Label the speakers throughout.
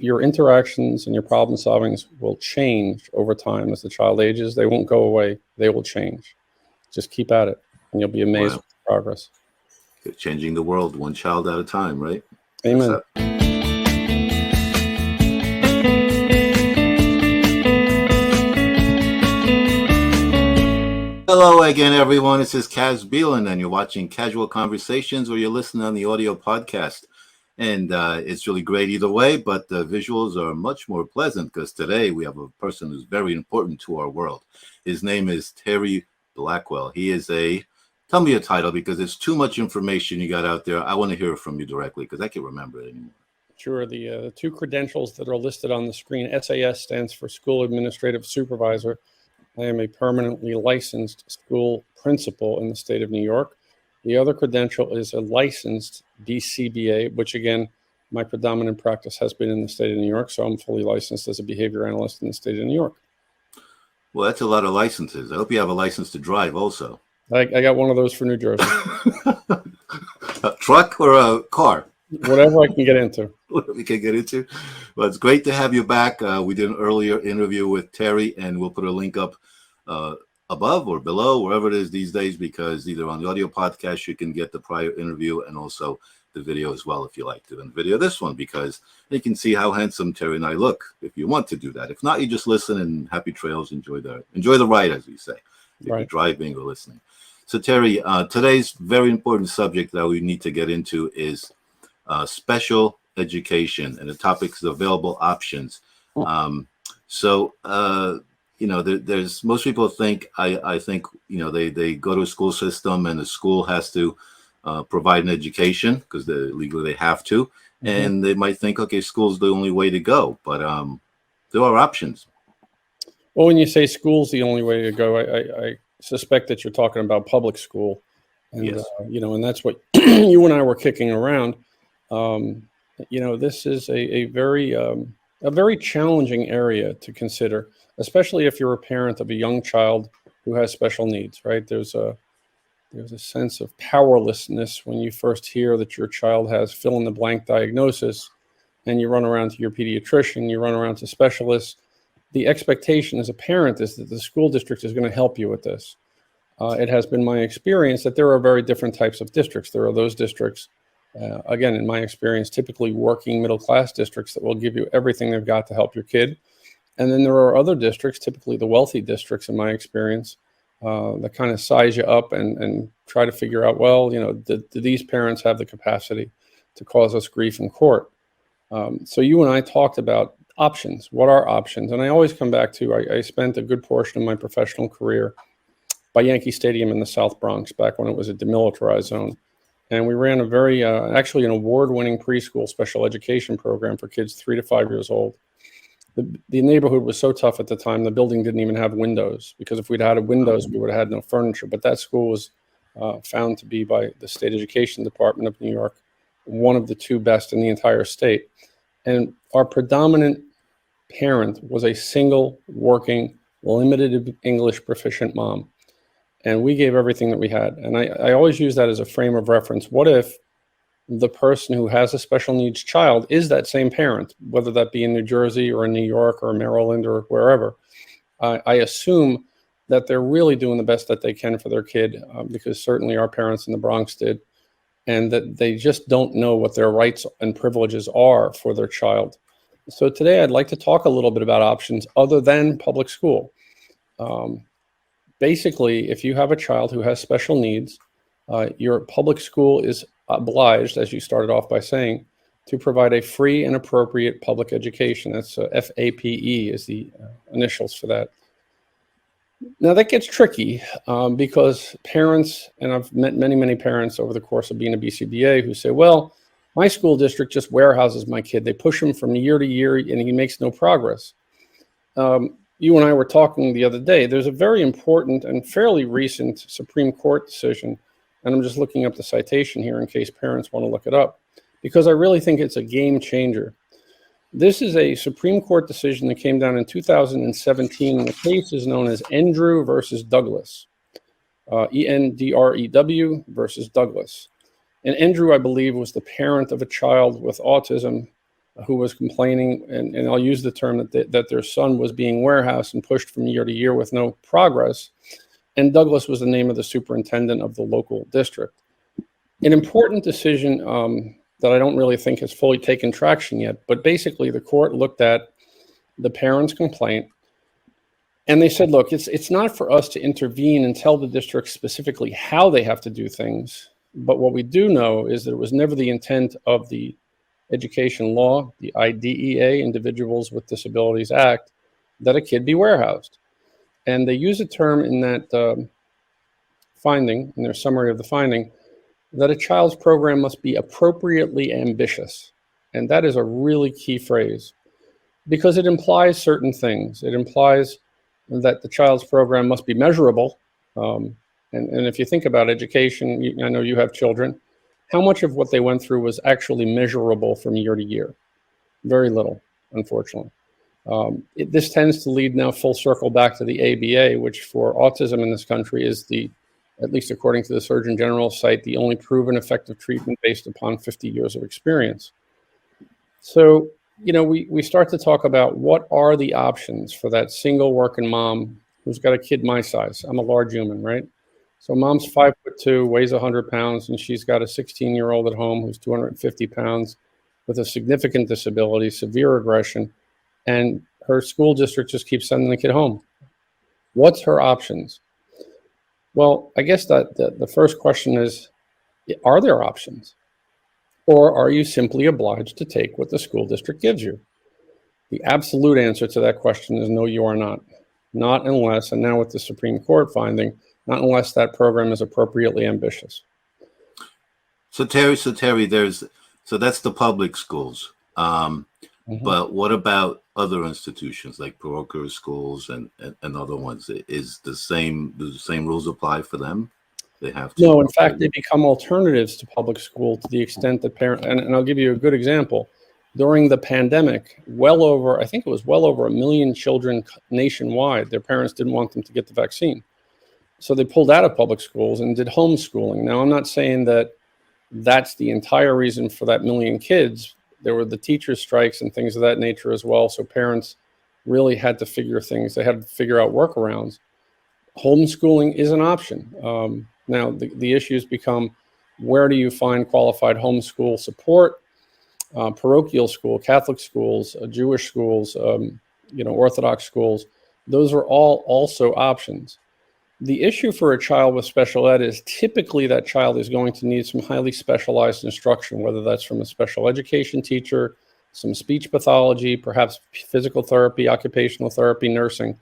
Speaker 1: your interactions and your problem solvings will change over time as the child ages. They won't go away. They will change. Just keep at it, and you'll be amazed with the progress.
Speaker 2: You're changing the world one child at a time, right?
Speaker 1: Amen.
Speaker 2: Hello again, everyone. This is Cazual, and you're watching Casual Conversations, or you're listening on the audio podcast. And it's really great either way, but the visuals are much more pleasant because today we have a person who's very important to our world. His name is Terry Blackwell. He is tell me a title because there's too much information you got out there. I want to hear from you directly because I can't remember it anymore.
Speaker 1: Sure. The two credentials that are listed on the screen, SAS stands for School Administrative Supervisor. I am a permanently licensed school principal in the state of New York. The other credential is a licensed BCBA, which again, my predominant practice has been in the state of New York. So I'm fully licensed as a behavior analyst in the state of New York.
Speaker 2: Well, that's a lot of licenses. I hope you have a license to drive also.
Speaker 1: I got one of those for New Jersey.
Speaker 2: A truck or a car?
Speaker 1: Whatever I can get into.
Speaker 2: Whatever we can get into. Well, it's great to have you back. We did an earlier interview with Terry, and we'll put a link up above or below, wherever it is these days, because either on the audio podcast, you can get the prior interview and also the video as well if you like to. And video this one, because you can see how handsome Terry and I look if you want to do that. If not, you just listen and happy trails. Enjoy the ride, as we say, if you're driving or listening. So Terry, today's very important subject that we need to get into is special education and the topics of available options. There's most people think, I think, they go to a school system and the school has to provide an education because legally they have to. And they might think, okay, school's the only way to go, but there are options.
Speaker 1: Well, when you say school's the only way to go, I suspect that you're talking about public school. And,
Speaker 2: yes.
Speaker 1: And that's what you and I were kicking around. This is a very challenging area to consider, especially if you're a parent of a young child who has special needs, right? There's a sense of powerlessness when you first hear that your child has fill-in-the-blank diagnosis and you run around to your pediatrician, you run around to specialists. The expectation as a parent is that the school district is going to help you with this. It has been my experience that there are very different types of districts. There are those districts, again, in my experience, typically working middle-class districts that will give you everything they've got to help your kid. And then there are other districts, typically the wealthy districts in my experience, that kind of size you up and try to figure out, well, do these parents have the capacity to cause us grief in court? So you and I talked about options. What are options? And I always come back to, I spent a good portion of my professional career by Yankee Stadium in the South Bronx, back when it was a demilitarized zone. And we ran a very, actually an award-winning preschool special education program for kids 3 to 5 years old. The neighborhood was so tough at the time, the building didn't even have windows, because if we'd had windows, we would have had no furniture. But that school was found to be, by the State Education Department of New York, one of the 2 best in the entire state. And our predominant parent was a single working, limited English proficient mom. And we gave everything that we had. And I always use that as a frame of reference. What if the person who has a special needs child is that same parent, whether that be in New Jersey or in New York or Maryland or wherever? I assume that they're really doing the best that they can for their kid, because certainly our parents in the Bronx did, and that they just don't know what their rights and privileges are for their child. So today I'd like to talk a little bit about options other than public school. Basically, if you have a child who has special needs, your public school is obliged, as you started off by saying, to provide a free and appropriate public education. That's FAPE is the initials for that. Now that gets tricky because parents, and I've met many, many parents over the course of being a BCBA who say, well, my school district just warehouses my kid. They push him from year to year and he makes no progress. You and I were talking the other day. There's a very important and fairly recent Supreme Court decision, and I'm just looking up the citation here in case parents want to look it up, because I really think it's a game changer. This is a Supreme Court decision that came down in 2017. The case is known as Endrew versus Douglas, ENDREW versus Douglas. And Endrew, I believe, was the parent of a child with autism who was complaining, and I'll use the term that their son was being warehoused and pushed from year to year with no progress. And Douglas was the name of the superintendent of the local district. An important decision that I don't really think has fully taken traction yet, but basically the court looked at the parent's complaint and they said, look, it's not for us to intervene and tell the district specifically how they have to do things, but what we do know is that it was never the intent of the education law, the IDEA, Individuals with Disabilities Act, that a kid be warehoused. And they use a term in that finding, in their summary of the finding, that a child's program must be appropriately ambitious. And that is a really key phrase because it implies certain things. It implies that the child's program must be measurable. And if you think about education, I know you have children, how much of what they went through was actually measurable from year to year? Very little, unfortunately. This tends to lead now full circle back to the ABA, which for autism in this country is at least according to the Surgeon General site, the only proven effective treatment based upon 50 years of experience. So, we start to talk about what are the options for that single working mom who's got a kid my size. I'm a large human, right? So mom's 5'2", weighs 100 pounds, and she's got a 16-year-old at home who's 250 pounds with a significant disability, severe aggression, and her school district just keeps sending the kid home. What's her options? Well, I guess that the first question is, are there options? Or are you simply obliged to take what the school district gives you? The absolute answer to that question is no, you are not. Not unless, and now with the Supreme Court finding, not unless that program is appropriately ambitious.
Speaker 2: So Terry, that's the public schools. But what about other institutions like parochial schools and other ones? Is do the same rules apply for them? They have to.
Speaker 1: No, in fact, they become alternatives to public school to the extent that and I'll give you a good example. During the pandemic, I think it was well over 1 million children nationwide, their parents didn't want them to get the vaccine. So they pulled out of public schools and did homeschooling. Now, I'm not saying that that's the entire reason for that 1 million kids. There were the teacher strikes and things of that nature as well. So parents really had to figure things. They had to figure out workarounds. Homeschooling is an option. Now, the issues become, where do you find qualified homeschool support? Parochial school, Catholic schools, Jewish schools, Orthodox schools. Those are all also options. The issue for a child with special ed is typically that child is going to need some highly specialized instruction, whether that's from a special education teacher, some speech pathology, perhaps physical therapy, occupational therapy, nursing.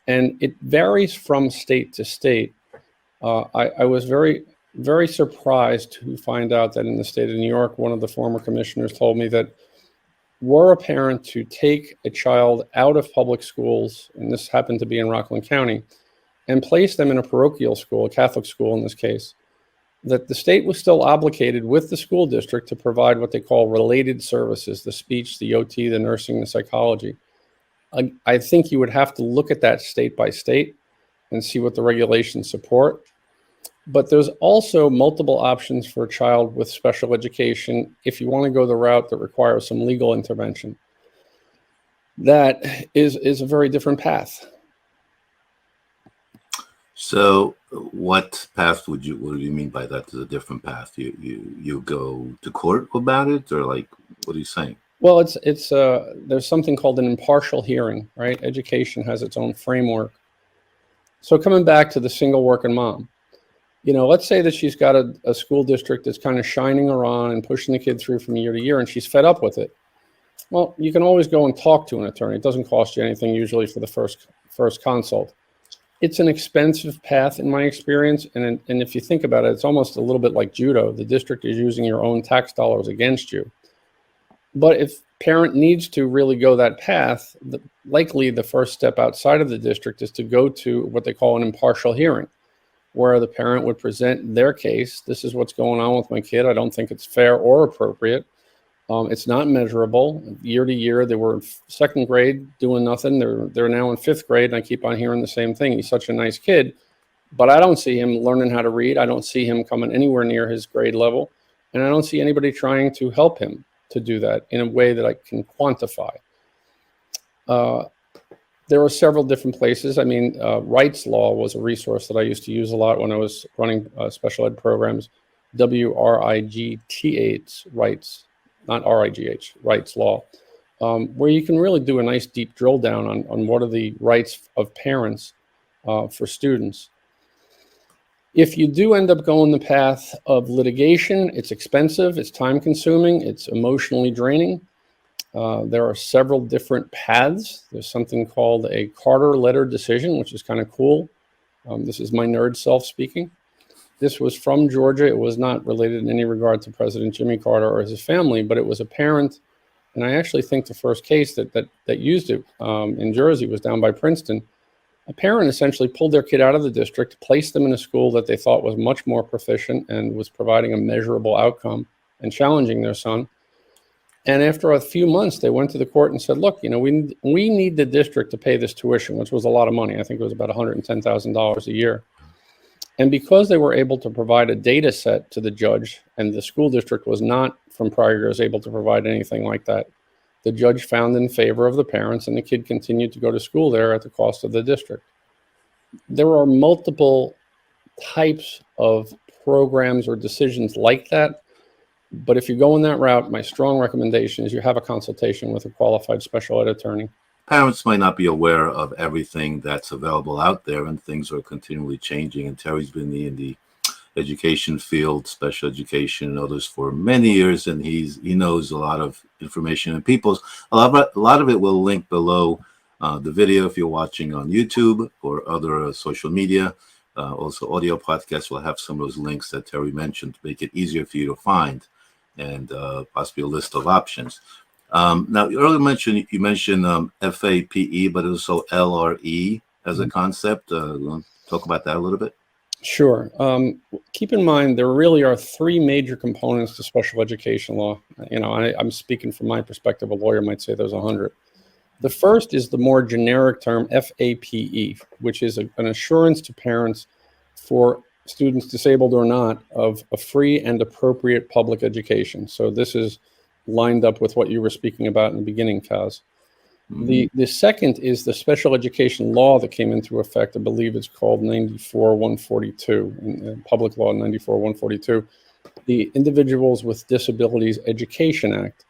Speaker 1: And it varies from state to state. I was very, very surprised to find out that in the state of New York, one of the former commissioners told me that were a parent to take a child out of public schools, and this happened to be in Rockland County, and place them in a parochial school, a Catholic school in this case, that the state was still obligated with the school district to provide what they call related services, the speech, the OT, the nursing, the psychology. I think you would have to look at that state by state and see what the regulations support. But there's also multiple options for a child with special education if you want to go the route that requires some legal intervention. That is a very different path.
Speaker 2: So what do you mean by that is a different path? You go to court about it, or like, what are you saying?
Speaker 1: Well, it's there's something called an impartial hearing, right? Education has its own framework. So coming back to the single working mom, let's say that she's got a school district that's kind of shining her on and pushing the kid through from year to year, and she's fed up with it. Well, you can always go and talk to an attorney. It doesn't cost you anything usually for the first consult. It's an expensive path in my experience, and if you think about it, it's almost a little bit like judo. The district is using your own tax dollars against you. But if parent needs to really go that path, likely the first step outside of the district is to go to what they call an impartial hearing, where the parent would present their case. This is what's going on with my kid. I don't think it's fair or appropriate. It's not measurable. Year to year, they were in second grade doing nothing. They're now in fifth grade, and I keep on hearing the same thing. He's such a nice kid, but I don't see him learning how to read. I don't see him coming anywhere near his grade level, and I don't see anybody trying to help him to do that in a way that I can quantify. There are several different places. I mean, Wrightslaw was a resource that I used to use a lot when I was running special ed programs. W-R-I-G-T-H, Wrights, not R-I-G-H, Wrightslaw, where you can really do a nice deep drill down on what are the rights of parents for students. If you do end up going the path of litigation, it's expensive, it's time consuming, it's emotionally draining. There are several different paths. There's something called a Carter letter decision, which is kind of cool. This is my nerd self speaking. This was from Georgia. It was not related in any regard to President Jimmy Carter or his family, but it was a parent. And I actually think the first case that used it in Jersey was down by Princeton. A parent essentially pulled their kid out of the district, placed them in a school that they thought was much more proficient and was providing a measurable outcome and challenging their son. And after a few months, they went to the court and said, look, you know, we need the district to pay this tuition, which was a lot of money. I think it was about $110,000 a year. And because they were able to provide a data set to the judge, and the school district was not from prior years able to provide anything like that, the judge found in favor of the parents, and the kid continued to go to school there at the cost of the district. There are multiple types of programs or decisions like that. But if you go in that route, my strong recommendation is you have a consultation with a qualified special ed attorney.
Speaker 2: Parents might not be aware of everything that's available out there, and things are continually changing. And Terry's been in the education field, special education, and others for many years, and he knows a lot of information. And a lot of it will link below the video if you're watching on YouTube or other social media. Also, audio podcasts will have some of those links that Terry mentioned to make it easier for you to find, and possibly a list of options. Now, you earlier you mentioned FAPE, but also LRE as a concept. Want to talk about that a little bit?
Speaker 1: Sure. Keep in mind, there really are three major components to special education law. You know, I'm speaking from my perspective. A lawyer might say there's 100. The first is the more generic term FAPE, which is an assurance to parents for students, disabled or not, of a free and appropriate public education. So this is lined up with what you were speaking about in the beginning, Kaz. The second is the special education law that came into effect. I believe it's called 94-142, Public Law 94-142, the Individuals with Disabilities Education Act.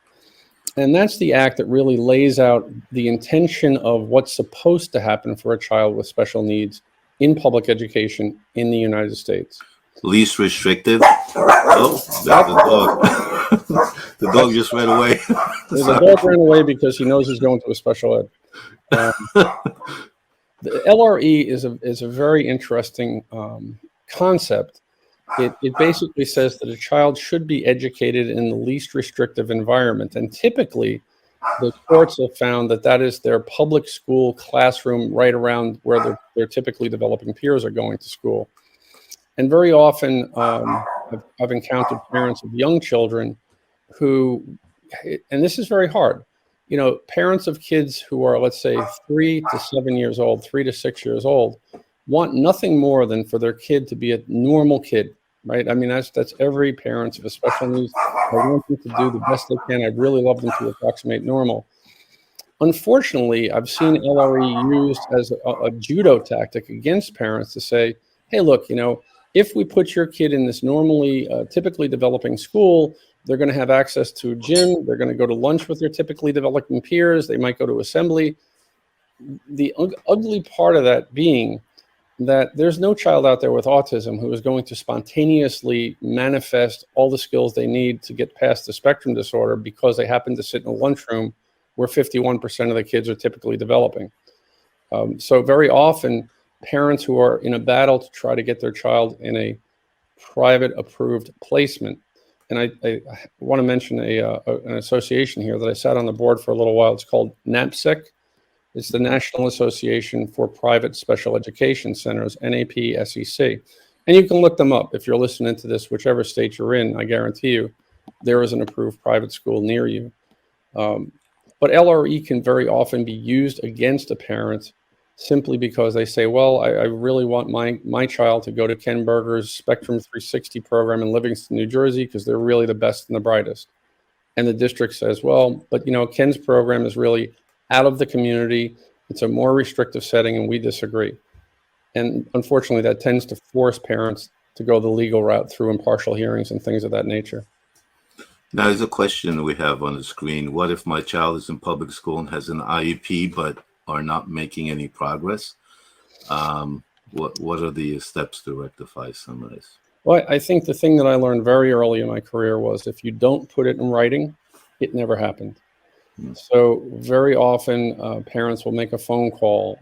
Speaker 1: And that's the act that really lays out the intention of what's supposed to happen for a child with special needs in public education in the United States.
Speaker 2: Least restrictive. Oh, that's the dog. The dog just ran away.
Speaker 1: The dog ran away because he knows he's going to a special ed. The LRE is a very interesting concept. It basically says that a child should be educated in the least restrictive environment. And typically, the courts have found that that is their public school classroom right around where their typically developing peers are going to school. And very often, I've encountered parents of young children who, and this is very hard, you know, parents of kids who are, let's say, 3 to 7 years old, 3 to 6 years old, want nothing more than for their kid to be a normal kid, right? I mean, that's every parent of a special needs. I want them to do the best they can. I'd really love them to approximate normal. Unfortunately, I've seen LRE used as a judo tactic against parents to say, hey, look, you know, if we put your kid in this normally, typically developing school, they're going to have access to a gym. They're going to go to lunch with their typically developing peers. They might go to assembly. The ugly part of that being that there's no child out there with autism who is going to spontaneously manifest all the skills they need to get past the spectrum disorder because they happen to sit in a lunchroom where 51% of the kids are typically developing. So very often, parents who are in a battle to try to get their child in a private approved placement. And I want to mention an association here that I sat on the board for a little while. It's called NAPSEC. It's the National Association for Private Special Education Centers, NAPSEC. And you can look them up if you're listening to this, whichever state you're in. I guarantee you there is an approved private school near you. But LRE can very often be used against a parent simply because they say, well, I really want my child to go to Ken Berger's Spectrum 360 program in Livingston, New Jersey, because they're really the best and the brightest. And the district says, well, but Ken's program is really out of the community. It's a more restrictive setting, and we disagree. And unfortunately, that tends to force parents to go the legal route through impartial hearings and things of that nature.
Speaker 2: Now, there's a question we have on the screen. What if my child is in public school and has an IEP but are not making any progress? What are the steps to rectify some of this?
Speaker 1: Well, I think the thing that I learned very early in my career was if you don't put it in writing, it never happened. So very often parents will make a phone call.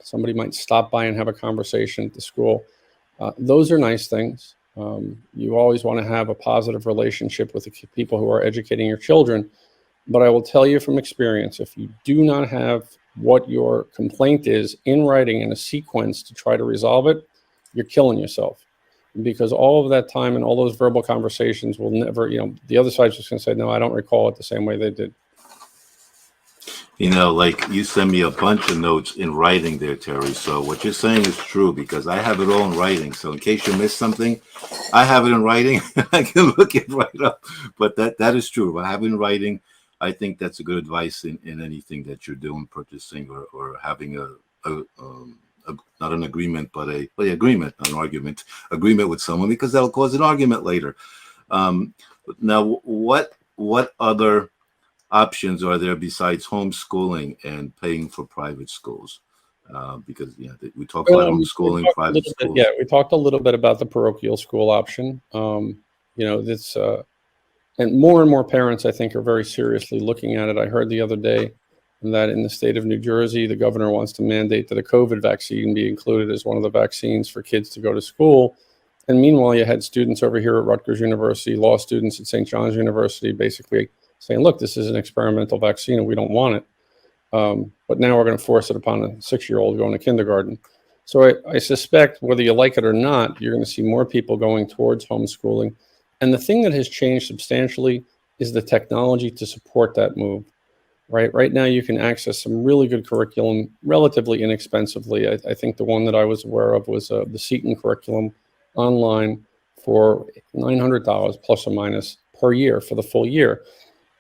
Speaker 1: Somebody might stop by and have a conversation at the school. Those are nice things. You always want to have a positive relationship with the people who are educating your children. But I will tell you from experience, if you do not have what your complaint is in writing in a sequence to try to resolve it, you're killing yourself. Because all of that time and all those verbal conversations will never, the other side's just going to say, no, I don't recall it the same way they did.
Speaker 2: Like you send me a bunch of notes in writing there, Terry. So what you're saying is true because I have it all in writing. So in case you missed something, I have it in writing. I can look it right up. But that is true. I have it in writing. I think that's a good advice in anything that you're doing, purchasing or having not an agreement, but agreement, not an argument, agreement with someone, because that'll cause an argument later. Now, what other options are there besides homeschooling and paying for private schools? Because we talked about homeschooling, private schools.
Speaker 1: We talked a little bit about the parochial school option. That's and more parents, I think, are very seriously looking at it. I heard the other day that in the state of New Jersey, the governor wants to mandate that a COVID vaccine be included as one of the vaccines for kids to go to school. And meanwhile, you had students over here at Rutgers University, law students at St. John's University, basically saying, look, this is an experimental vaccine and we don't want it. But now we're going to force it upon a 6-year-old going to kindergarten. So I suspect whether you like it or not, you're going to see more people going towards homeschooling. And the thing that has changed substantially is the technology to support that move. Right now, you can access some really good curriculum relatively inexpensively. I think the one that I was aware of was the Seton curriculum online for $900 plus or minus per year for the full year.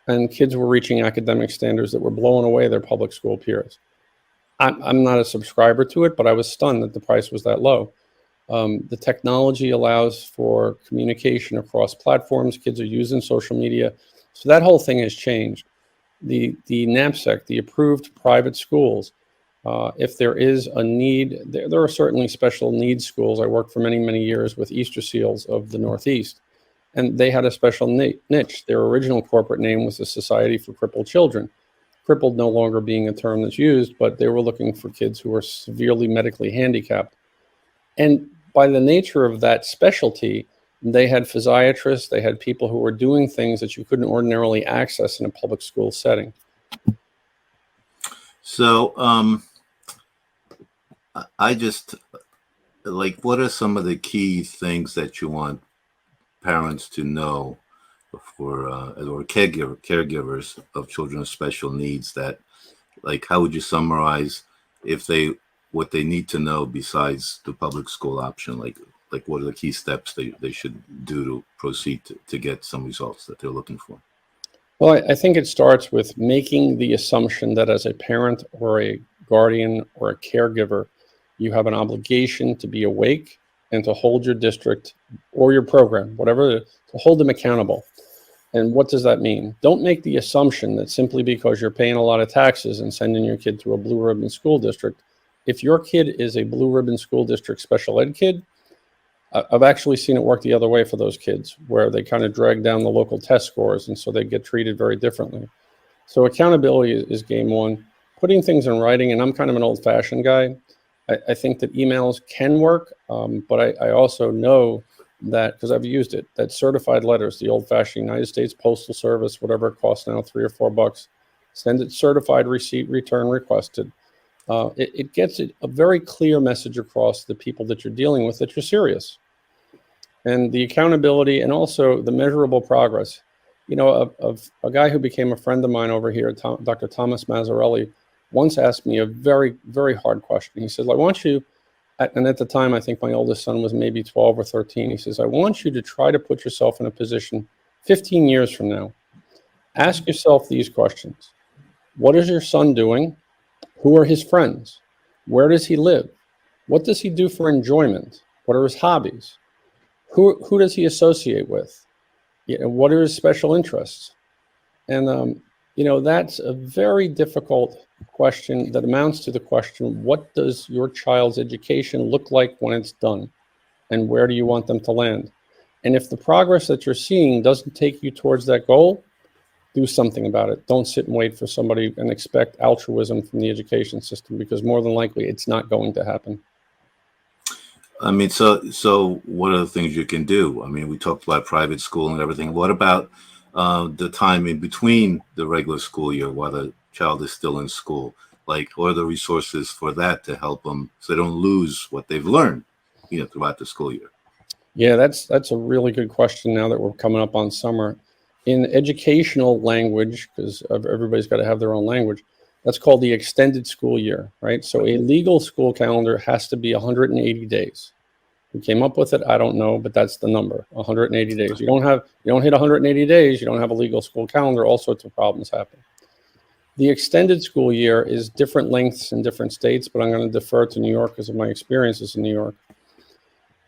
Speaker 1: And kids were reaching academic standards that were blowing away their public school peers. I'm not a subscriber to it, but I was stunned that the price was that low. The technology allows for communication across platforms. Kids are using social media. So that whole thing has changed. The NAPSEC, the approved private schools, if there is a need, there are certainly special needs schools. I worked for many years with Easter Seals of the Northeast, and they had a special niche. Their original corporate name was the Society for Crippled Children. Crippled no longer being a term that's used, but they were looking for kids who were severely medically handicapped. And by the nature of that specialty, they had physiatrists, they had people who were doing things that you couldn't ordinarily access in a public school setting.
Speaker 2: So I just, what are some of the key things that you want parents to know for or caregivers of children with special needs that, how would you summarize what they need to know besides the public school option? What are the key steps they should do to proceed to get some results that they're looking for?
Speaker 1: Well, I think it starts with making the assumption that as a parent or a guardian or a caregiver, you have an obligation to be awake and to hold your district or your program, whatever, to hold them accountable. And what does that mean? Don't make the assumption that simply because you're paying a lot of taxes and sending your kid to a blue ribbon school district, if your kid is a blue ribbon school district special ed kid, I've actually seen it work the other way for those kids, where they kind of drag down the local test scores, and so they get treated very differently. So accountability is game one. Putting things in writing, and I'm kind of an old-fashioned guy. I think that emails can work, but I also know that, because I've used it, that certified letters, the old-fashioned United States Postal Service, whatever it costs now, $3 or $4, send it certified, receipt, return requested. It gets a very clear message across to the people that you're dealing with that you're serious. And the accountability and also the measurable progress. Of a guy who became a friend of mine over here, Dr. Thomas Mazzarelli, once asked me a very, very hard question. He said, I want you, and at the time, I think my oldest son was maybe 12 or 13. He says, I want you to try to put yourself in a position 15 years from now Ask yourself these questions. What is your son doing? Who are his friends? Where does he live? What does he do for enjoyment? What are his hobbies? Who does he associate with? What are his special interests? And that's a very difficult question that amounts to the question, what does your child's education look like when it's done? And where do you want them to land? And if the progress that you're seeing doesn't take you towards that goal, do something about it. Don't sit and wait for somebody and expect altruism from the education system, because more than likely it's not going to happen.
Speaker 2: I mean, so what are the things you can do? I mean, we talked about private school and everything. What about the time in between the regular school year while the child is still in school? Like, what are the resources for that to help them so they don't lose what they've learned, throughout the school year?
Speaker 1: Yeah, that's a really good question now that we're coming up on summer. In educational language, because everybody's got to have their own language, that's called the extended school year, right? So a legal school calendar has to be 180 days. Who came up with it? I don't know, but that's the number, 180 days. You don't hit 180 days, you don't have a legal school calendar, all sorts of problems happen. The extended school year is different lengths in different states, but I'm going to defer to New York because of my experiences in New York.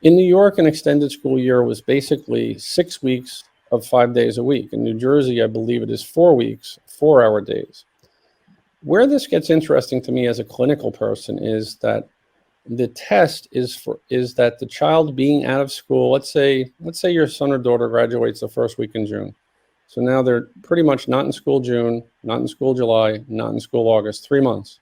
Speaker 1: In New York, an extended school year was basically 6 weeks of 5 days a week. In New Jersey, I believe it is 4 weeks, 4-hour days. Where this gets interesting to me as a clinical person is that the test is that the child being out of school, let's say your son or daughter graduates the first week in June. So now they're pretty much not in school June, not in school July, not in school August, 3 months.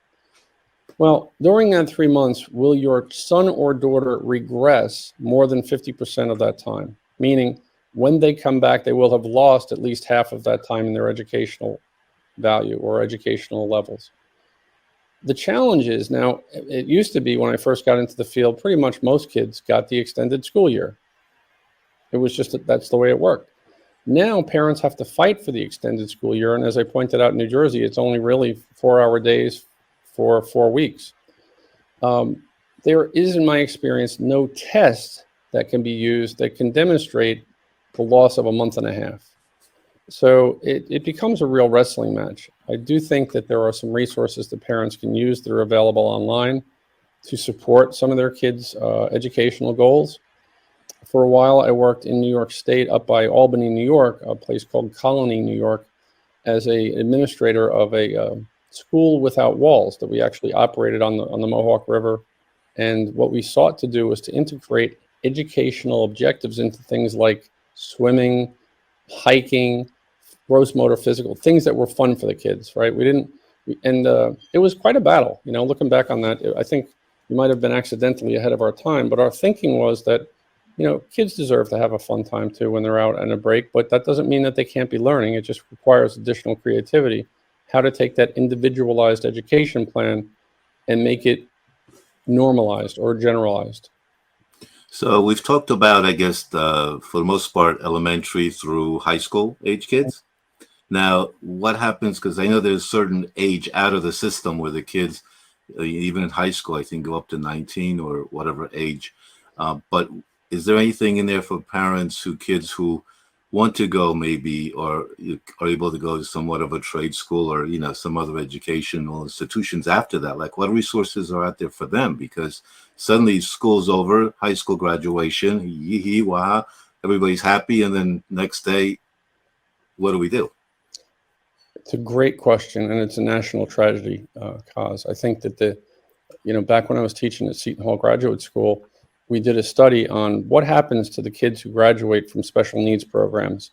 Speaker 1: Well, during that 3 months, will your son or daughter regress more than 50% of that time? Meaning, when they come back, they will have lost at least half of that time in their educational value or educational levels. The challenge is now, it used to be when I first got into the field, pretty much most kids got the extended school year. It was just that's the way it worked. Now parents have to fight for the extended school year. And as I pointed out in New Jersey, it's only really 4-hour days for 4 weeks. There is, in my experience, no test that can be used that can demonstrate the loss of a month and a half. So it becomes a real wrestling match. I do think that there are some resources that parents can use that are available online to support some of their kids' educational goals. For a while, I worked in New York State, up by Albany, New York, a place called Colony, New York, as an administrator of a school without walls that we actually operated on the Mohawk River. And what we sought to do was to integrate educational objectives into things like swimming, hiking, gross motor physical, things that were fun for the kids, right? It was quite a battle, looking back on that. I think we might have been accidentally ahead of our time, but our thinking was that, kids deserve to have a fun time too when they're out on a break, but that doesn't mean that they can't be learning. It just requires additional creativity, how to take that individualized education plan and make it normalized or generalized.
Speaker 2: So we've talked about, I guess, for the most part, elementary through high school age kids. Now, what happens, because I know there's a certain age out of the system where the kids, even in high school, I think go up to 19 or whatever age. But is there anything in there for parents kids who want to go maybe or are able to go to somewhat of a trade school or, some other educational institutions after that? Like, what resources are out there for them? Because suddenly school's over, high school graduation, yee wah, everybody's happy. And then next day, what do we do?
Speaker 1: It's a great question, and it's a national tragedy, Kaz. I think that back when I was teaching at Seton Hall Graduate School, we did a study on what happens to the kids who graduate from special needs programs.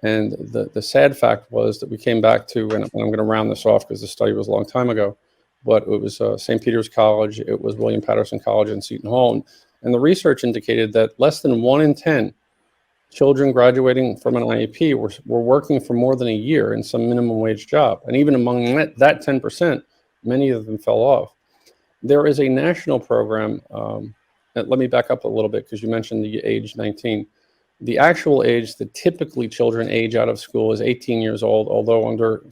Speaker 1: And the sad fact was that we came back to, and I'm going to round this off because the study was a long time ago, but it was St. Peter's College, it was William Patterson College and Seton Hall. And the research indicated that less than 1 in 10 children graduating from an IEP were working for more than a year in some minimum wage job. And even among that 10%, many of them fell off. There is a national program. Let me back up a little bit because you mentioned the age 19. The actual age that typically children age out of school is 18 years old, although under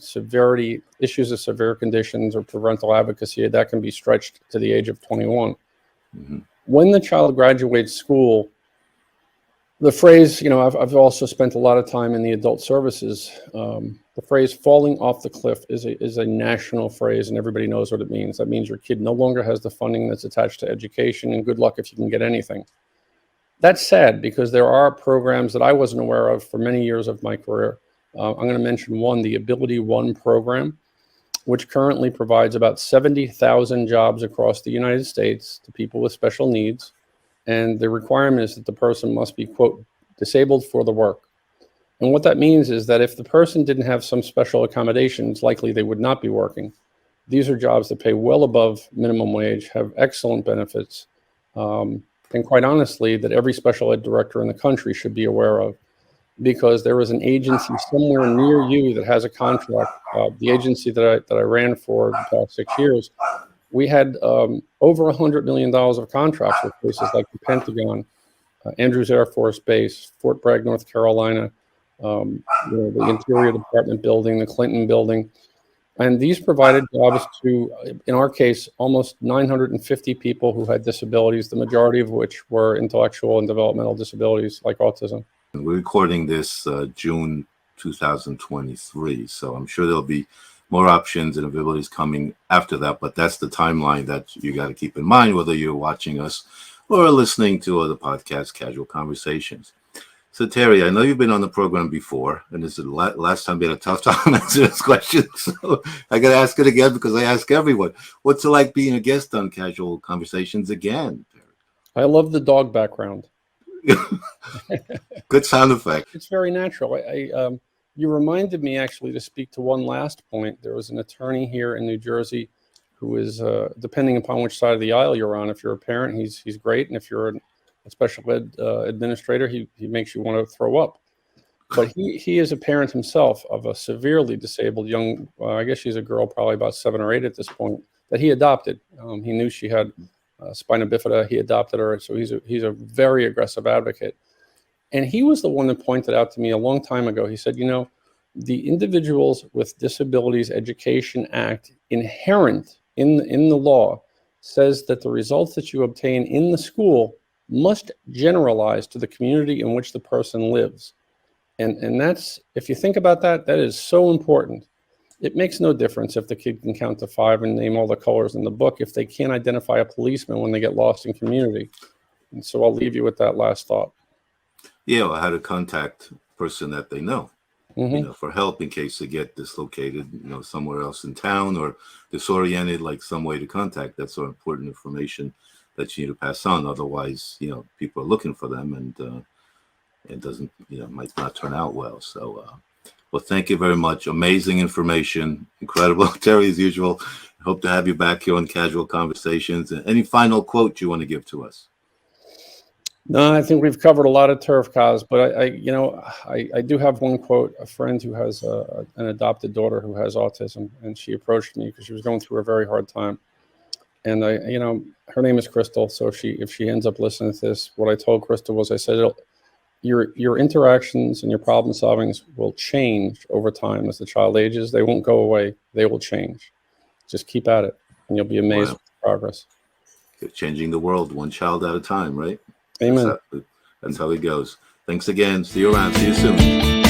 Speaker 1: issues of severe conditions or parental advocacy, that can be stretched to the age of 21. Mm-hmm. When the child graduates school, the phrase, I've also spent a lot of time in the adult services The phrase falling off the cliff is a national phrase, and everybody knows what it means. That means your kid no longer has the funding that's attached to education, and good luck if you can get anything. That's sad because there are programs that I wasn't aware of for many years of my career. I'm going to mention one, the Ability One program, which currently provides about 70,000 jobs across the United States to people with special needs. And the requirement is that the person must be, quote, disabled for the work. And what that means is that if the person didn't have some special accommodations, likely they would not be working. These are jobs that pay well above minimum wage, have excellent benefits, and quite honestly, that every special ed director in the country should be aware of, because there is an agency somewhere near you that has a contract. The agency that I ran for the past 6 years, we had over $100 million of contracts with places like the Pentagon, Andrews Air Force Base, Fort Bragg, North Carolina, the Interior Department building, the Clinton building. And these provided jobs to, in our case, almost 950 people who had disabilities, the majority of which were intellectual and developmental disabilities like autism.
Speaker 2: We're recording this June 2023, so I'm sure there'll be more options and abilities coming after that, but that's the timeline that you got to keep in mind, whether you're watching us or listening to other podcasts, Casual Conversations. So, Terry, I know you've been on the program before, and this is the last time you had a tough time answering this question, so I got to ask it again because I ask everyone. What's it like being a guest on Casual Conversations again, Terry?
Speaker 1: I love the dog background.
Speaker 2: Good sound effect.
Speaker 1: It's very natural. You reminded me actually to speak to one last point. There was an attorney here in New Jersey who is, depending upon which side of the aisle you're on, if you're a parent, he's great, and if you're a special ed administrator, he makes you want to throw up. But he is a parent himself of a severely disabled young, I guess she's a girl, probably about 7 or 8 at this point, that he adopted. He knew she had spina bifida. He adopted her, so he's a very aggressive advocate. And he was the one that pointed out to me a long time ago. He said, the Individuals with Disabilities Education Act, inherent in the law, says that the results that you obtain in the school must generalize to the community in which the person lives. And that's, if you think about that, that is so important. It makes no difference if the kid can count to 5 and name all the colors in the book if they can't identify a policeman when they get lost in community. And so I'll leave you with that last thought.
Speaker 2: Yeah, or how to contact a person that they know, for help in case they get dislocated, somewhere else in town or disoriented, like some way to contact. That's so important information that you need to pass on. Otherwise, people are looking for them, and it doesn't, might not turn out well. So, well, thank you very much. Amazing information, incredible, Terry, as usual. Hope to have you back here on Casual Conversations. And any final quote you want to give to us?
Speaker 1: No, I think we've covered a lot of turf, Kaz, but I do have one quote. A friend who has an adopted daughter who has autism, and she approached me because she was going through a very hard time. And her name is Crystal. So if she ends up listening to this, what I told Crystal was, I said, your interactions and your problem solvings will change over time as the child ages. They won't go away. They will change. Just keep at it, and you'll be amazed with the progress.
Speaker 2: Changing the world one child at a time, right?
Speaker 1: Amen.
Speaker 2: That's how it goes. Thanks again. See you around. See you soon.